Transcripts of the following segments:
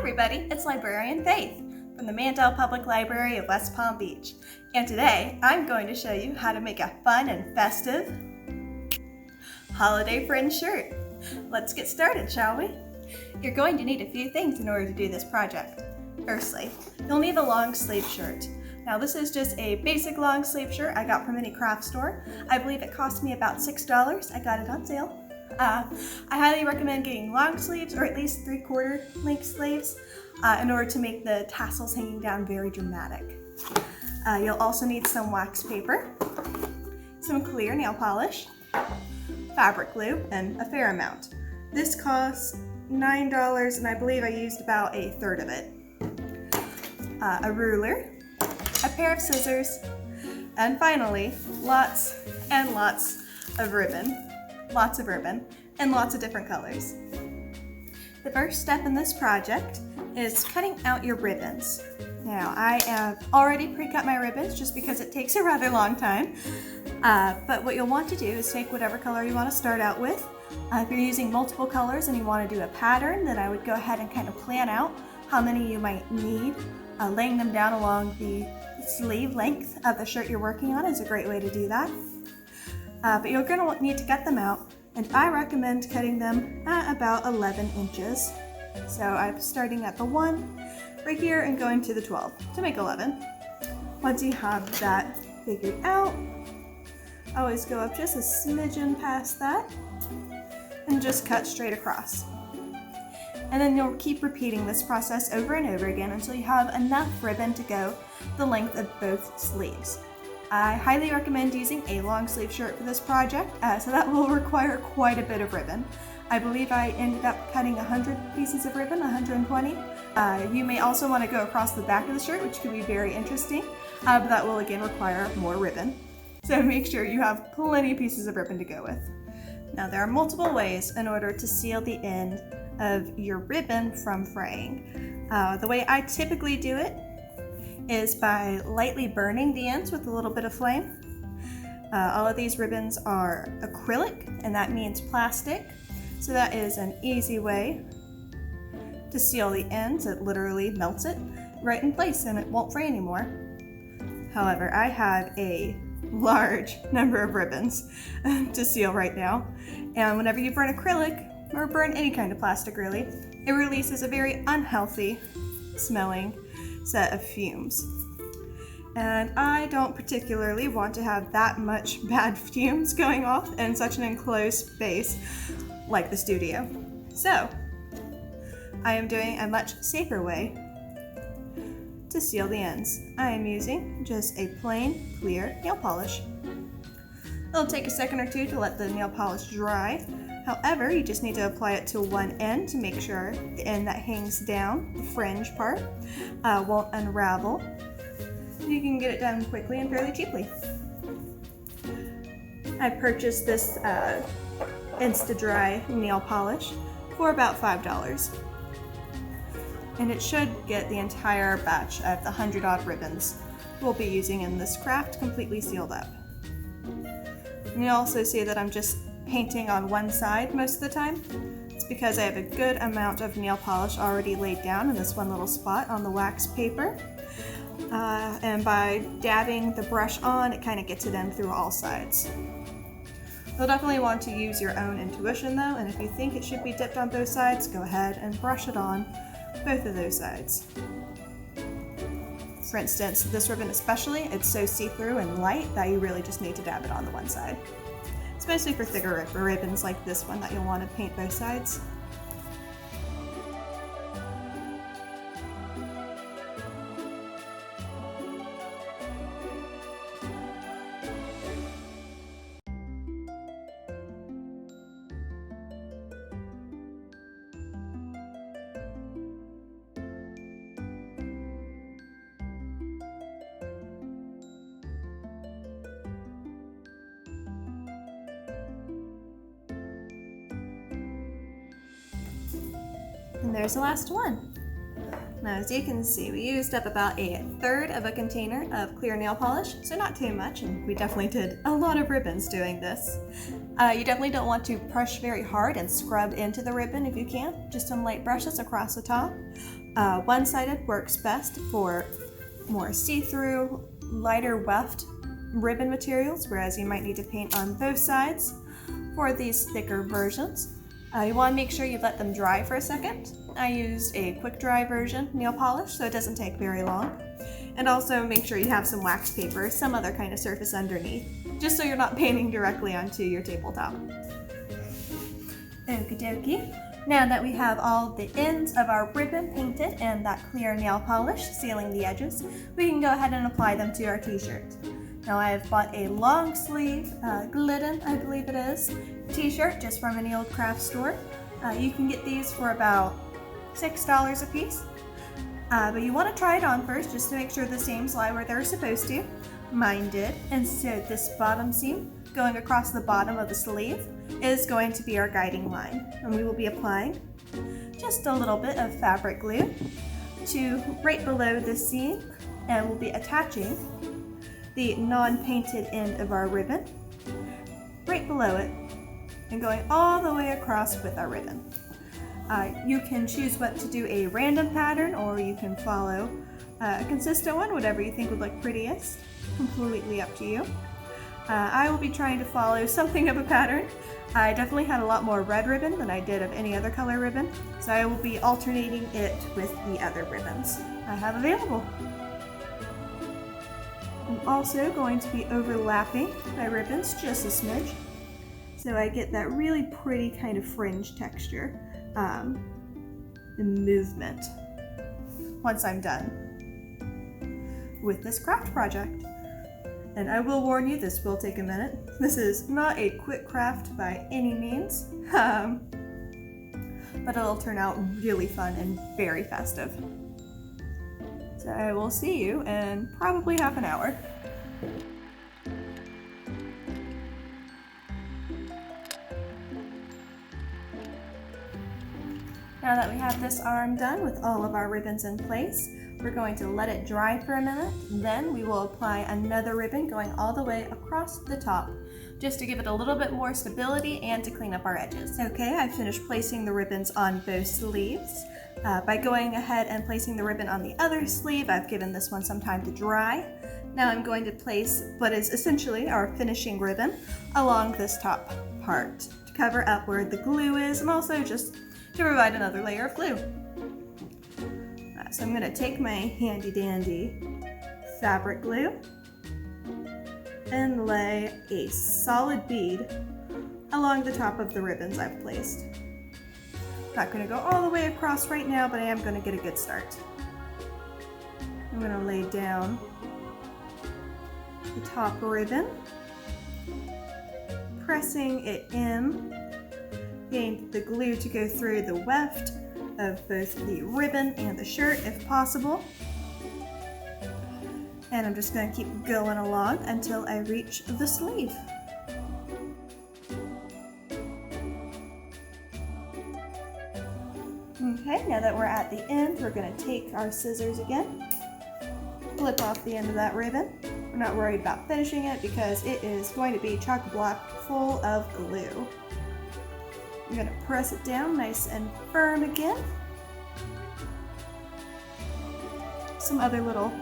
everybody, it's Librarian Faith from the Mandel Public Library of West Palm Beach. And today, I'm going to show you how to make a fun and festive holiday fringe shirt. Let's get started, shall we? You're going to need a few things in order to do this project. Firstly, you'll need a long sleeve shirt. Now this is just a basic long sleeve shirt I got from any craft store. I believe it cost me about $6. I got it on sale. I highly recommend getting long sleeves or at least 3/4 length sleeves in order to make the tassels hanging down very dramatic. You'll also need some wax paper, some clear nail polish, fabric glue, and a fair amount. This costs $9 and I believe I used about 1/3 of it. A ruler, a pair of scissors, and finally, lots and lots of ribbon. Lots of ribbon, and lots of different colors. The first step in this project is cutting out your ribbons. Now, I have already pre-cut my ribbons just because it takes a rather long time. But what you'll want to do is take whatever color you want to start out with. If you're using multiple colors and you want to do a pattern, then I would go ahead and kind of plan out how many you might need. Laying them down along the sleeve length of the shirt you're working on is a great way to do that. But you're going to need to cut them out, and I recommend cutting them at about 11 inches. So I'm starting at the 1 right here and going to the 12 to make 11. Once you have that figured out, always go up just a smidgen past that and just cut straight across. And then you'll keep repeating this process over and over again until you have enough ribbon to go the length of both sleeves. I highly recommend using a long sleeve shirt for this project, so that will require quite a bit of ribbon. I believe I ended up cutting 100 pieces of ribbon, 120. You may also want to go across the back of the shirt, which could be very interesting, but that will again require more ribbon. So make sure you have plenty of pieces of ribbon to go with. Now there are multiple ways in order to seal the end of your ribbon from fraying. The way I typically do it is by lightly burning the ends with a little bit of flame. All of these ribbons are acrylic, and that means plastic, so that is an easy way to seal the ends. It literally melts it right in place and it won't fray anymore. However, I have a large number of ribbons to seal right now, and whenever you burn acrylic, or burn any kind of plastic really, it releases a very unhealthy smelling set of fumes. And I don't particularly want to have that much bad fumes going off in such an enclosed space like the studio. So, I am doing a much safer way to seal the ends. I am using just a plain, clear nail polish. It'll take a second or two to let the nail polish dry. However, you just need to apply it to one end to make sure the end that hangs down, the fringe part, won't unravel. You can get it done quickly and fairly cheaply. I purchased this Insta-Dry nail polish for about $5. And it should get the entire batch of the 100 odd ribbons we'll be using in this craft completely sealed up. And you'll also see that I'm just painting on one side most of the time. It's because I have a good amount of nail polish already laid down in this one little spot on the wax paper. And by dabbing the brush on, it kind of gets it in through all sides. You'll definitely want to use your own intuition though, and if you think it should be dipped on both sides, go ahead and brush it on both of those sides. For instance, this ribbon especially, it's so see-through and light that you really just need to dab it on the one side. Especially for thicker ribbons like this one that you'll want to paint both sides. And there's the last one. Now as you can see, we used up about 1/3 of a container of clear nail polish, so not too much, and we definitely did a lot of ribbons doing this. You definitely don't want to push very hard and scrub into the ribbon if you can, just some light brushes across the top. One-sided works best for more see-through, lighter weft ribbon materials, whereas you might need to paint on both sides. For these thicker versions, you want to make sure you let them dry for a second. I used a quick dry version nail polish, so it doesn't take very long. And also make sure you have some wax paper, some other kind of surface underneath, just so you're not painting directly onto your tabletop. Okie dokie. Now that we have all the ends of our ribbon painted and that clear nail polish sealing the edges, we can go ahead and apply them to our t-shirt. Now I have bought a long sleeve, Glidden, I believe it is, t-shirt just from any old craft store. You can get these for about $6 a piece. But you want to try it on first just to make sure the seams lie where they're supposed to. Mine did. And so this bottom seam going across the bottom of the sleeve is going to be our guiding line. And we will be applying just a little bit of fabric glue to right below the seam, and we'll be attaching the non-painted end of our ribbon right below it and going all the way across with our ribbon. You can choose what to do, a random pattern, or you can follow a consistent one, whatever you think would look prettiest. Completely up to you. I will be trying to follow something of a pattern. I definitely had a lot more red ribbon than I did of any other color ribbon, so I will be alternating it with the other ribbons I have available. I'm also going to be overlapping my ribbons just a smidge, so I get that really pretty kind of fringe texture, the movement, once I'm done with this craft project. And I will warn you, this will take a minute. This is not a quick craft by any means, but it'll turn out really fun and very festive. So I will see you in probably half an hour. Now that we have this arm done with all of our ribbons in place, we're going to let it dry for a minute. Then we will apply another ribbon going all the way across the top, just to give it a little bit more stability and to clean up our edges. Okay, I finished placing the ribbons on both sleeves. By going ahead and placing the ribbon on the other sleeve, I've given this one some time to dry. Now I'm going to place what is essentially our finishing ribbon along this top part to cover up where the glue is, and also just to provide another layer of glue. So I'm going to take my handy dandy fabric glue and lay a solid bead along the top of the ribbons I've placed. Not going to go all the way across right now, but I am going to get a good start. I'm going to lay down the top ribbon, pressing it in, getting the glue to go through the weft of both the ribbon and the shirt if possible. And I'm just going to keep going along until I reach the sleeve. Okay, now that we're at the end, we're going to take our scissors again, flip off the end of that ribbon. We're not worried about finishing it because it is going to be chock-a-block full of glue. I'm going to press it down nice and firm again. Some other little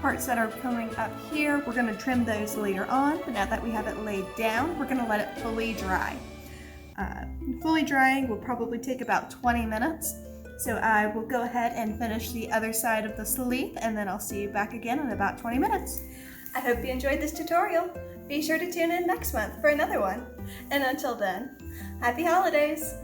parts that are coming up here, we're going to trim those later on, but now that we have it laid down, we're going to let it fully dry. Fully drying will probably take about 20 minutes, so I will go ahead and finish the other side of the sleeve, and then I'll see you back again in about 20 minutes. I hope you enjoyed this tutorial. Be sure to tune in next month for another one. And until then, happy holidays!